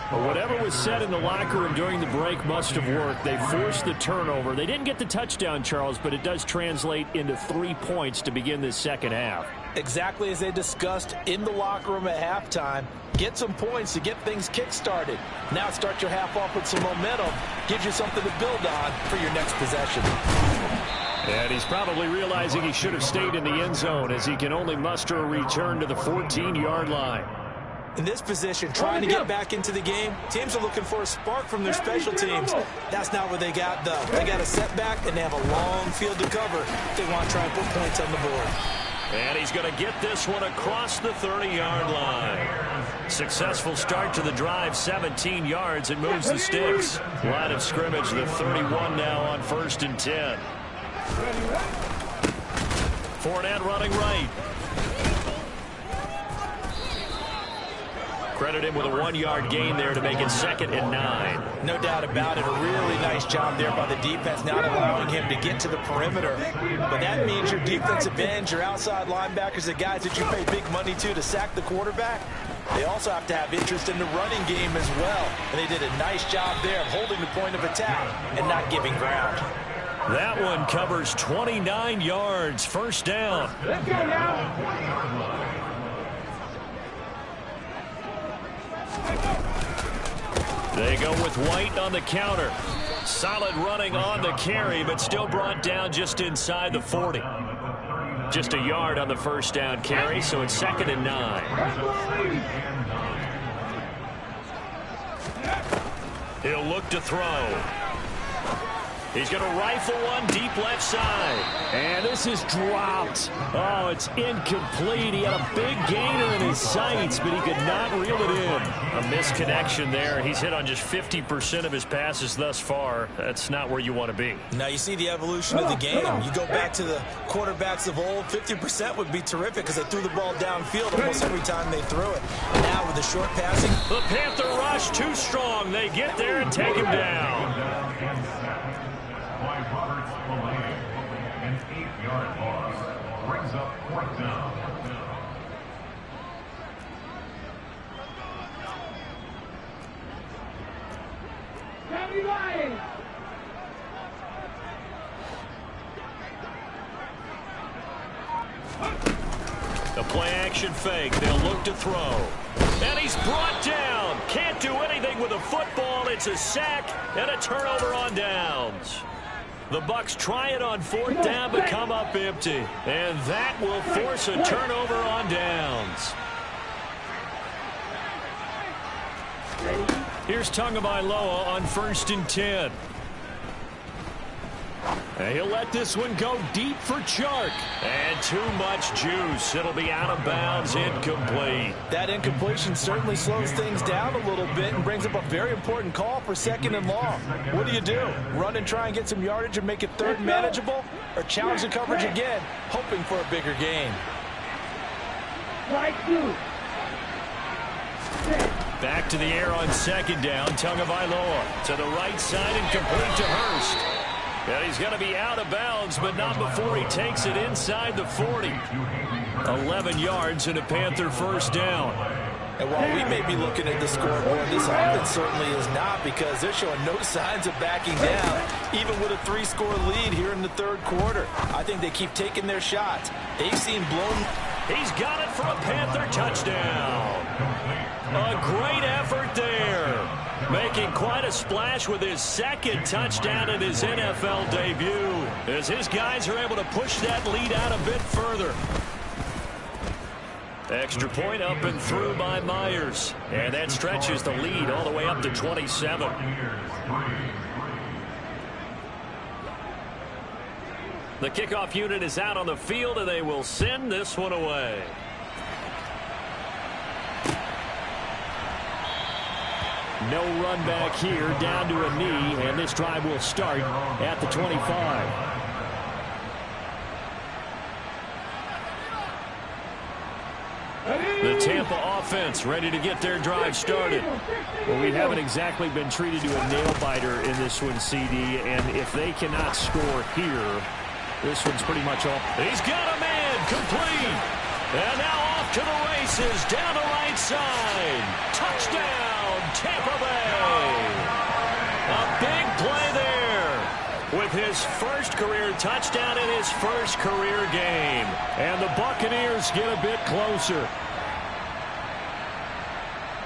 But whatever was said in the locker room during the break must have worked. They forced the turnover. They didn't get the touchdown, Charles, but it does translate into 3 points to begin this second half. Exactly as they discussed in the locker room at halftime. Get some points to get things kick-started. Now start your half off with some momentum. Gives you something to build on for your next possession. And he's probably realizing he should have stayed in the end zone as he can only muster a return to the 14-yard line. In this position, trying to get back into the game, teams are looking for a spark from their special teams. That's not what they got, though. They got a setback, and they have a long field to cover if they want to try and put points on the board. And he's going to get this one across the 30-yard line. Successful start to the drive, 17 yards, and moves the sticks. Line of scrimmage, the 31 now on 1st and 10. Fournette running right. Credit him with a 1-yard gain there to make it 2nd and 9. No doubt about it. A really nice job there by the defense, not allowing him to get to the perimeter. But that means your defensive ends, your outside linebackers, the guys that you pay big money to sack the quarterback, they also have to have interest in the running game as well. And they did a nice job there of holding the point of attack and not giving ground. That one covers 29 yards. 1st down. Let's go now. They go with White on the counter. Solid running on the carry, but still brought down just inside the 40. Just a yard on the 1st down carry, so it's 2nd and 9. He'll look to throw. He's going to rifle one deep left side. And this is dropped. Oh, it's incomplete. He had a big gainer in his sights, but he could not reel it in. A misconnection there. He's hit on just 50% of his passes thus far. That's not where you want to be. Now you see the evolution of the game. You go back to the quarterbacks of old, 50% would be terrific because they threw the ball downfield almost every time they threw it. Now with the short passing. The Panther rush too strong. They get there and take him down. An 8-yard loss brings up 4th down. County Lions. The play-action fake. They'll look to throw. And he's brought down. Can't do anything with a football. It's a sack and a turnover on downs. The Bucs try it on 4th down, but come up empty. And that will force a turnover on downs. Here's Tagovailoa on 1st and 10. And he'll let this one go deep for Chark. And too much juice. It'll be out of bounds, incomplete. That incompletion certainly slows things down a little bit and brings up a very important call for 2nd and long. What do? Run and try and get some yardage and make it 3rd and manageable? Or challenge the coverage again, hoping for a bigger gain? Back to the air on 2nd down. Tagovailoa to the right side and complete to Hurst. And he's going to be out of bounds, but not before he takes it inside the 40. 11 yards and a Panther 1st down. And while we may be looking at the scoreboard, this offense certainly is not, because they're showing no signs of backing down, even with a 3-score lead here in the third quarter. I think they keep taking their shots. They've seen blown. He's got it for a Panther touchdown. A great effort there. Making quite a splash with his second touchdown in his NFL debut, as his guys are able to push that lead out a bit further. Extra point up and through by Myers. And that stretches the lead all the way up to 27. The kickoff unit is out on the field, and they will send this one away. No run back here, down to a knee, and this drive will start at the 25. The Tampa offense ready to get their drive started. Well, we haven't exactly been treated to a nail-biter in this one, CD, and if they cannot score here, this one's pretty much all. He's got a man, complete. And now off to the races, down the right side. Touchdown, Tampa Bay. A big play there with his first career touchdown in his first career game. And the Buccaneers get a bit closer.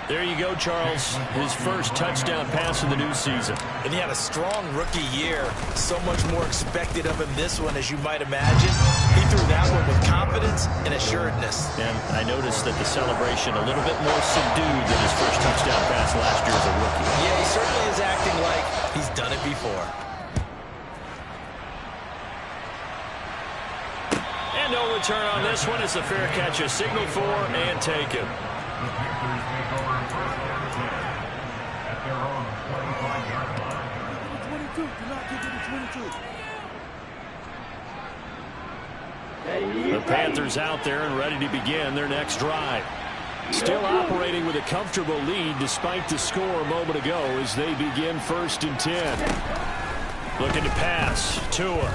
There you go, Charles. His first touchdown pass of the new season. And he had a strong rookie year. So much more expected of him this one, as you might imagine. He threw that one with confidence and assuredness. And I noticed that the celebration a little bit more subdued than his first touchdown pass last year as a rookie. Yeah, he certainly is acting like he's done it before. And no return on this one. It's a fair catch, a signal for, and taken. The Panthers out there and ready to begin their next drive. Still operating with a comfortable lead despite the score a moment ago as they begin 1st and 10. Looking to pass. Tua.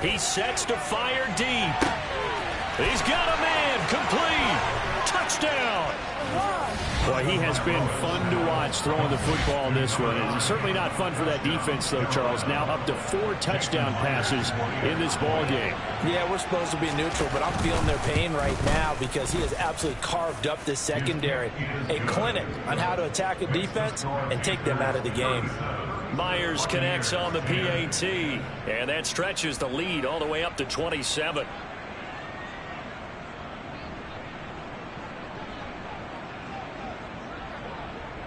He sets to fire deep. He's got a man. Complete. Touchdown. Boy, he has been fun to watch throwing the football in this one. And certainly not fun for that defense, though, Charles. Now up to 4 touchdown passes in this ball game. Yeah, we're supposed to be neutral, but I'm feeling their pain right now because he has absolutely carved up this secondary. A clinic on how to attack a defense and take them out of the game. Myers connects on the PAT, and that stretches the lead all the way up to 27.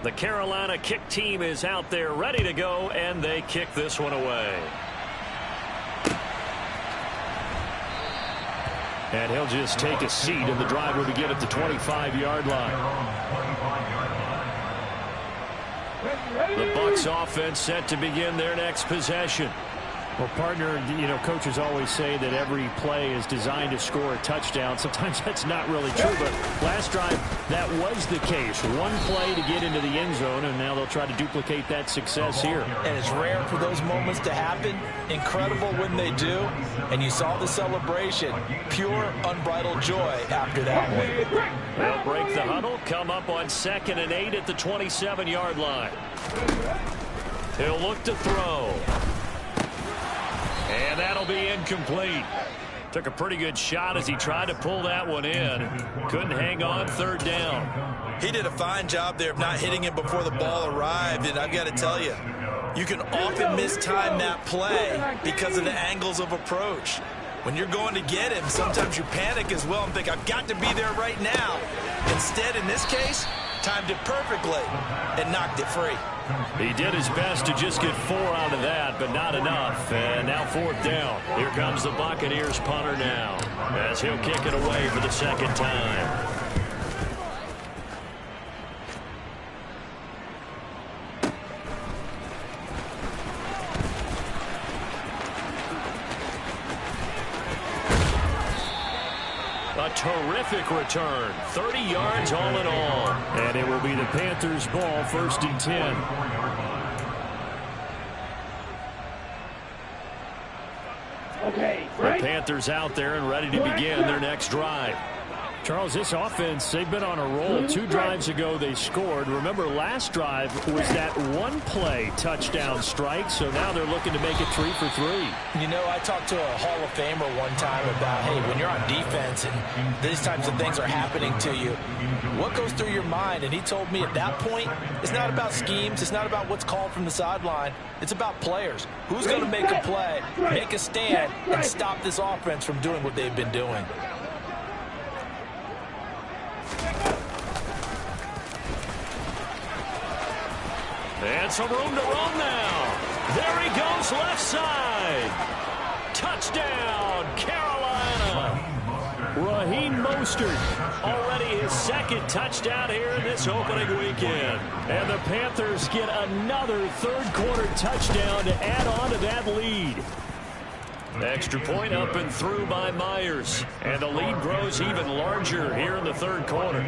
The Carolina kick team is out there ready to go, and they kick this one away. And he'll just take a seat, and the drive will begin at the 25-yard line. The Bucs offense set to begin their next possession. Well, partner, you know, coaches always say that every play is designed to score a touchdown. Sometimes that's not really true, but last drive, that was the case. One play to get into the end zone, and now they'll try to duplicate that success here. And it's rare for those moments to happen. Incredible when they do. And you saw the celebration. Pure, unbridled joy after that one. They'll break the huddle, come up on 2nd and 8 at the 27-yard line. He'll look to throw. And that'll be incomplete. Took a pretty good shot as he tried to pull that one in. Couldn't hang on 3rd down. He did a fine job there of not hitting him before the ball arrived. And I've got to tell you, you can often mistime that play because of the angles of approach. When you're going to get him, sometimes you panic as well and think, I've got to be there right now. Instead, in this case, timed it perfectly and knocked it free. He did his best to just get 4 out of that, but not enough. And now 4th down. Here comes the Buccaneers punter now, as he'll kick it away for the 2nd time. A terrific return. 30 yards all in all. And it will be the Panthers' ball, 1st and 10. Okay, the Panthers out there and ready to begin their next drive. Charles, this offense, they've been on a roll. 2 drives ago, they scored. Remember, last drive was that one-play touchdown strike, so now they're looking to make it 3 for 3. You know, I talked to a Hall of Famer one time about, hey, when you're on defense and these types of things are happening to you, what goes through your mind? And he told me at that point, it's not about schemes. It's not about what's called from the sideline. It's about players. Who's going to make a play, make a stand, and stop this offense from doing what they've been doing? And some room to run now. There he goes, left side. Touchdown, Carolina. Raheem Mostert, already his 2nd touchdown here in this opening weekend. And the Panthers get another 3rd quarter touchdown to add on to that lead. Extra point up and through by Myers. And the lead grows even larger here in the 3rd quarter.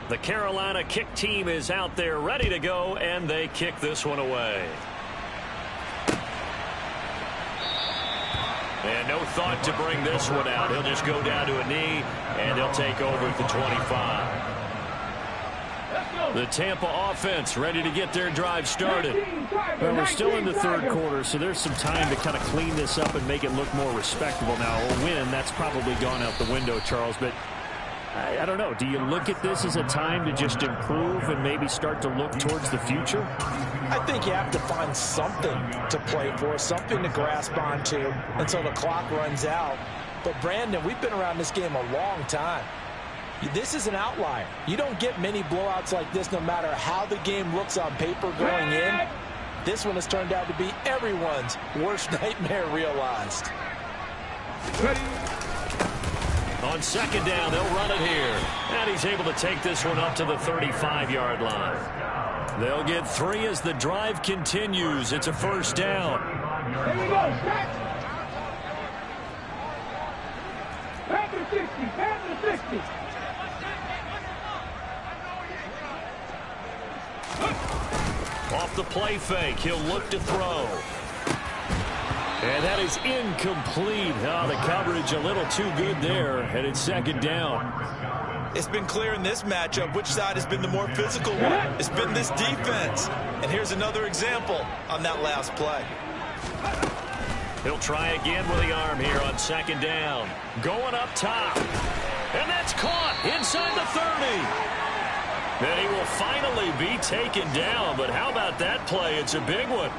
The Carolina kick team is out there ready to go, and they kick this one away. And no thought to bring this one out. He'll just go down to a knee, and he'll take over at the 25. The Tampa offense ready to get their drive started. Well, we're still in the 3rd quarter, so there's some time to kind of clean this up and make it look more respectable now. A win, that's probably gone out the window, Charles, but I don't know. Do you look at this as a time to just improve and maybe start to look towards the future? I think you have to find something to play for, something to grasp onto until the clock runs out. But, Brandon, we've been around this game a long time. This is an outlier. You don't get many blowouts like this no matter how the game looks on paper going in. This one has turned out to be everyone's worst nightmare realized. Ready. On 2nd down, they'll run it here. And he's able to take this one up to the 35-yard line. They'll get 3 as the drive continues. It's a 1st down. Here we go. Panther 60. Panther 60. Off the play fake, he'll look to throw. And that is incomplete. Oh, the coverage a little too good there, and it's 2nd down. It's been clear in this matchup which side has been the more physical one. It's been this defense. And here's another example on that last play. He'll try again with the arm here on 2nd down. Going up top. And that's caught inside the 30. And he will finally be taken down. But how about that play? It's a big one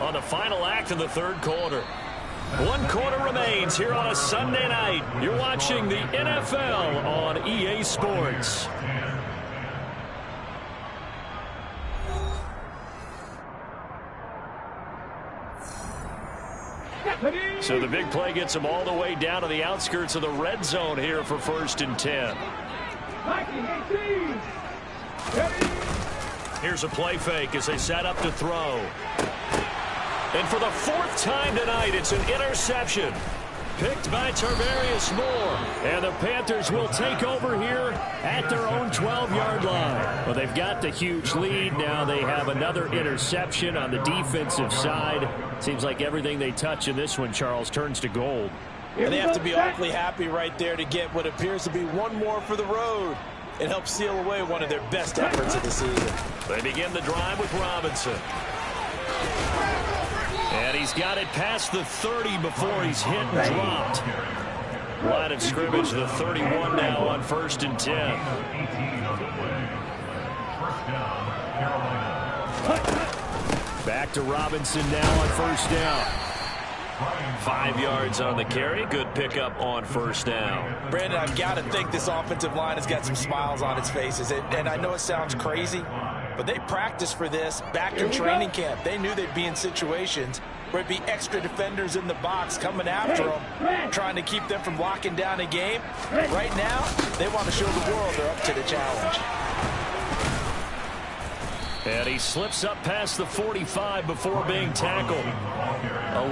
on the final act of the 3rd quarter. 1 quarter remains here on a Sunday night. You're watching the NFL on EA Sports. So the big play gets them all the way down to the outskirts of the red zone here for 1st and 10. Here's a play fake as they set up to throw. And for the 4th time tonight, it's an interception. Picked by Tarvarius Moore. And the Panthers will take over here at their own 12-yard line. Well, they've got the huge lead. Now they have another interception on the defensive side. Seems like everything they touch in this one, Charles, turns to gold. And they have to be awfully happy right there to get what appears to be one more for the road. It helps seal away one of their best efforts of the season. They begin the drive with Robinson. And he's got it past the 30 before he's hit and dropped. Line of scrimmage, the 31 now on 1st and 10. Back to Robinson now on 1st down. 5 yards on the carry. Good pickup on 1st down. Brandon, I've got to think this offensive line has got some smiles on its faces. And I know it sounds crazy, but they practiced for this back in training camp. They knew they'd be in situations where it'd be extra defenders in the box coming after them, trying to keep them from locking down a game. Right now, they want to show the world they're up to the challenge. And he slips up past the 45 before being tackled.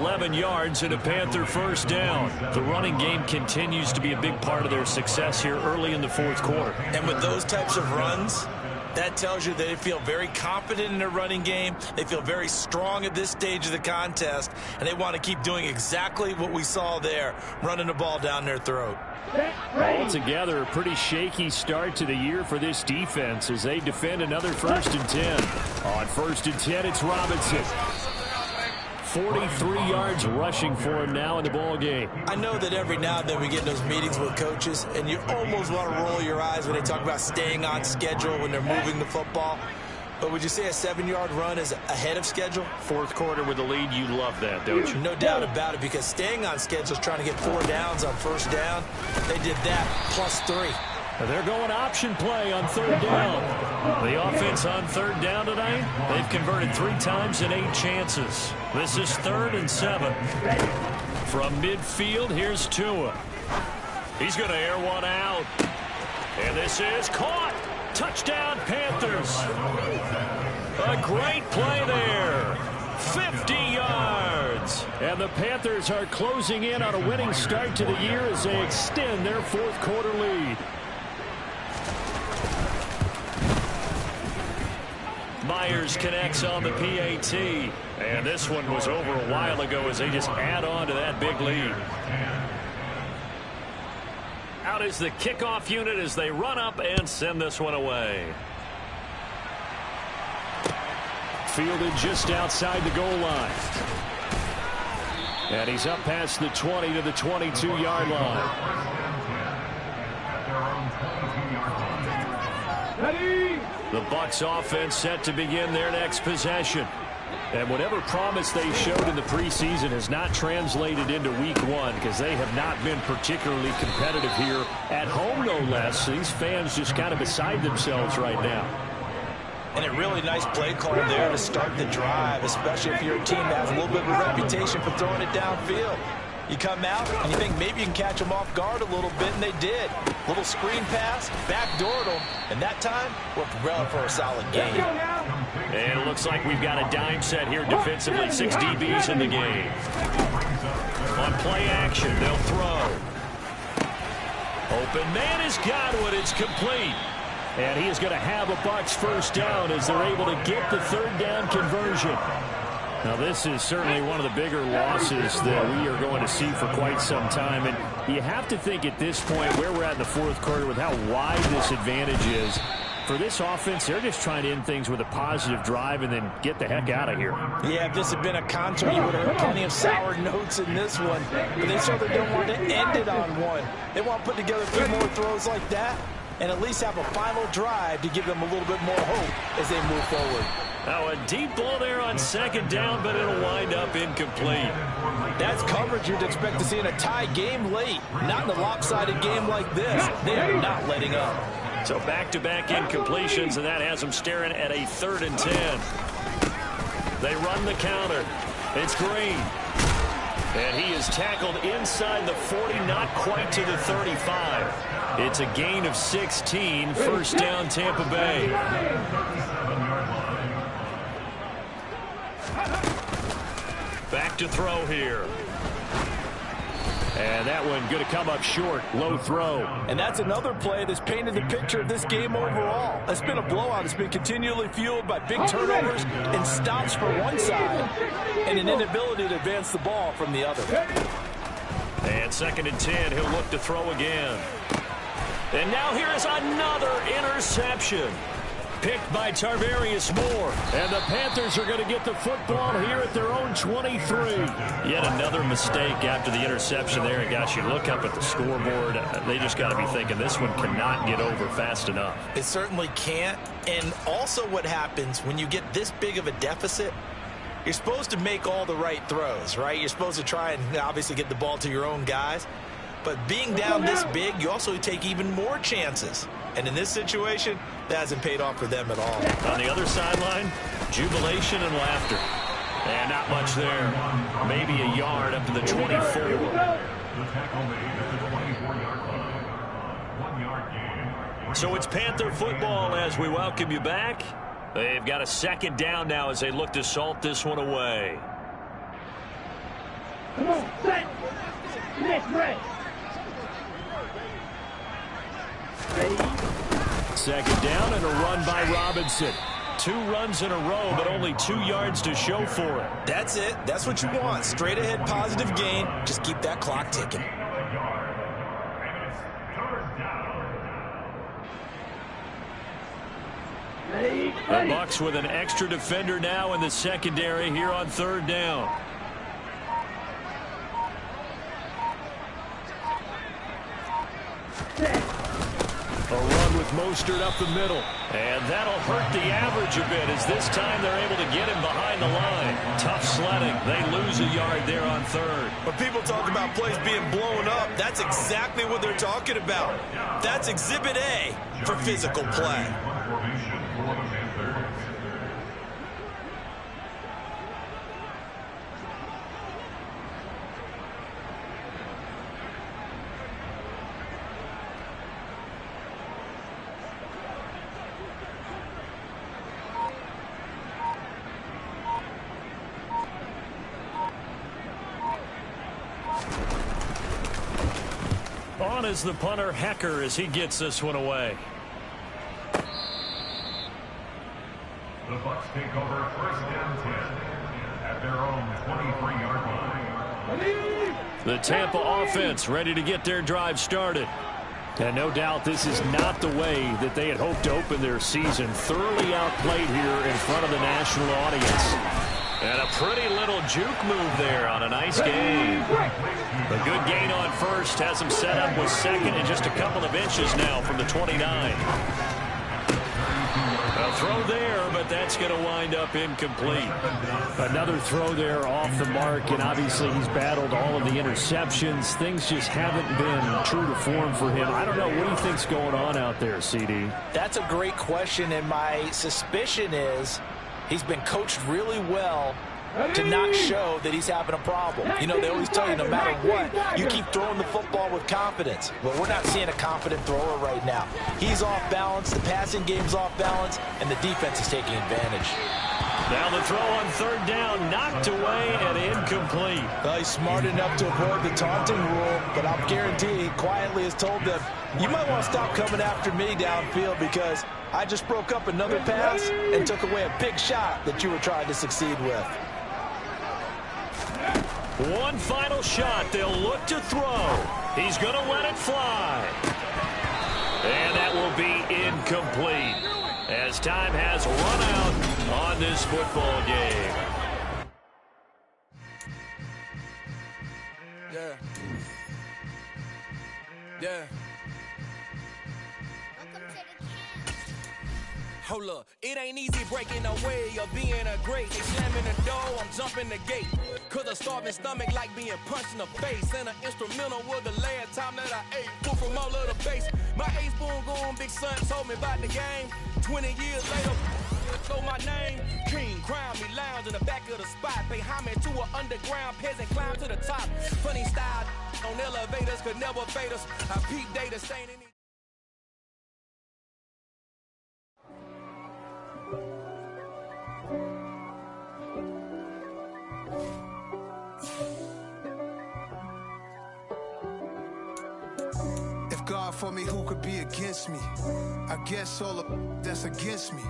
11 yards and a Panther 1st down. The running game continues to be a big part of their success here early in the 4th quarter. And with those types of runs, That tells you that they feel very confident in their running game. They feel very strong at this stage of the contest, and they want to keep doing exactly what we saw there, running the ball down their throat. Altogether, a pretty shaky start to the year for this defense as they defend another 1st and 10. On 1st and 10, it's Robinson. 43 yards rushing for him now in the ball game. I know that every now and then we get in those meetings with coaches, and you almost want to roll your eyes when they talk about staying on schedule when they're moving the football. But would you say a 7-yard run is ahead of schedule? 4th quarter with the lead, you love that, don't you? No doubt about it, because staying on schedule is trying to get 4 downs on 1st down. They did that plus 3. They're going option play on 3rd down. The offense on 3rd down tonight, they've converted 3 times in 8 chances. This is 3rd and 7. From midfield, here's Tua. He's going to air one out. And this is caught. Touchdown, Panthers. A great play there. 50 yards. And the Panthers are closing in on a winning start to the year as they extend their 4th quarter lead. Myers connects on the PAT. And this one was over a while ago as they just add on to that big lead. Out is the kickoff unit as they run up and send this one away. Fielded just outside the goal line. And he's up past the 20 to the 22-yard line. The Bucs offense set to begin their next possession. And whatever promise they showed in the preseason has not translated into week 1 because they have not been particularly competitive here at home, no less. These fans just kind of beside themselves right now. And a really nice play call there to start the drive, especially if you're a team that has a little bit of a reputation for throwing it downfield. You come out and you think maybe you can catch them off guard a little bit, and they did. Little screen pass, backdoored them, and that time worked well for a solid game. And it looks like we've got a dime set here defensively. 6 DBs in the game. On play action, they'll throw. Open man has got one. It's complete. And he is going to have a Bucs 1st down as they're able to get the 3rd down conversion. Now, this is certainly one of the bigger losses that we are going to see for quite some time. And you have to think at this point where we're at in the 4th quarter with how wide this advantage is. For this offense, they're just trying to end things with a positive drive and then get the heck out of here. Yeah, if this had been a contest, you would have heard plenty of sour notes in this one. But they certainly don't want to end it on one. They want to put together 3 more throws like that and at least have a final drive to give them a little bit more hope as they move forward. Now a deep ball there on 2nd down, but it'll wind up incomplete. That's coverage you'd expect to see in a tie game late. Not in a lopsided game like this. They are not letting up. So back-to-back incompletions, and that has them staring at a 3rd and 10. They run the counter. It's Green. And he is tackled inside the 40, not quite to the 35. It's a gain of 16, 1st down Tampa Bay. Back to throw here. And that one going to come up short. Low throw. And that's another play that's painted the picture of this game overall. It's been a blowout. It's been continually fueled by big turnovers and stops for one side and an inability to advance the ball from the other. And 2nd and 10. He'll look to throw again. And now here is another interception. Picked by Tarvarius Moore. And the Panthers are going to get the football here at their own 23. Yet another mistake after the interception there. And gosh, you look up at the scoreboard, they just got to be thinking this one cannot get over fast enough. It certainly can't. And also what happens when you get this big of a deficit, you're supposed to make all the right throws, right? You're supposed to try and obviously get the ball to your own guys. But being down this big, you also take even more chances. And in this situation, that hasn't paid off for them at all. On the other sideline, jubilation and laughter. And not much there. Maybe a yard up to the 24. The tackle made at the 24-yard line. 1-yard gain. So it's Panther football as we welcome you back. They've got a 2nd down now as they look to salt this one away. Come on, set. Next red. Ready. Second down and a run by Robinson. 2 runs in a row, but only 2 yards to show for it. That's it. That's what you want. Straight ahead positive gain. Just keep that clock ticking. The Bucs with an extra defender now in the secondary here on 3rd down. A run with Mostert up the middle. And that'll hurt the average a bit as this time they're able to get him behind the line. Tough sledding. They lose a yard there on 3rd. When people talk about plays being blown up, that's exactly what they're talking about. That's Exhibit A for physical play. On is the punter, Hecker, as he gets this one away. The Bucs take over 1st down 10 at their own 23-yard line. The Tampa offense ready to get their drive started. And no doubt this is not the way that they had hoped to open their season. Thoroughly outplayed here in front of the national audience. And a pretty little juke move there on a nice gain. A good gain on 1st has him set up with 2nd and just a couple of inches now from the 29. A throw there, but that's going to wind up incomplete. Another throw there off the mark, and obviously he's battled all of the interceptions. Things just haven't been true to form for him. I don't know. What do you think's going on out there, CD? That's a great question, and my suspicion is he's been coached really well to not show that he's having a problem. You know, they always tell you no matter what, you keep throwing the football with confidence. Well, we're not seeing a confident thrower right now. He's off balance, the passing game's off balance, and the defense is taking advantage. Now the throw on 3rd down, knocked away and incomplete. Well, he's smart enough to avoid the taunting rule, but I'll guarantee he quietly has told them, you might want to stop coming after me downfield because I just broke up another pass and took away a big shot that you were trying to succeed with. One final shot. They'll look to throw. He's going to let it fly. And that will be incomplete as time has run out on this football game. Yeah. Yeah. Hold up, it ain't easy breaking away or being a great. They slamming the door, I'm jumping the gate. Cause a starving stomach like being punched in the face. And an instrumental was the last time that I ate. Pull from all of the base. My ace spoon going, big son told me about the game. 20 years later, know my name. King, crown me, lounge in the back of the spot. Pay homage to an underground peasant, climb to the top. Funny style on elevators could never fade us. I peep data staining. God for me, who could be against me? I guess all of that's against me.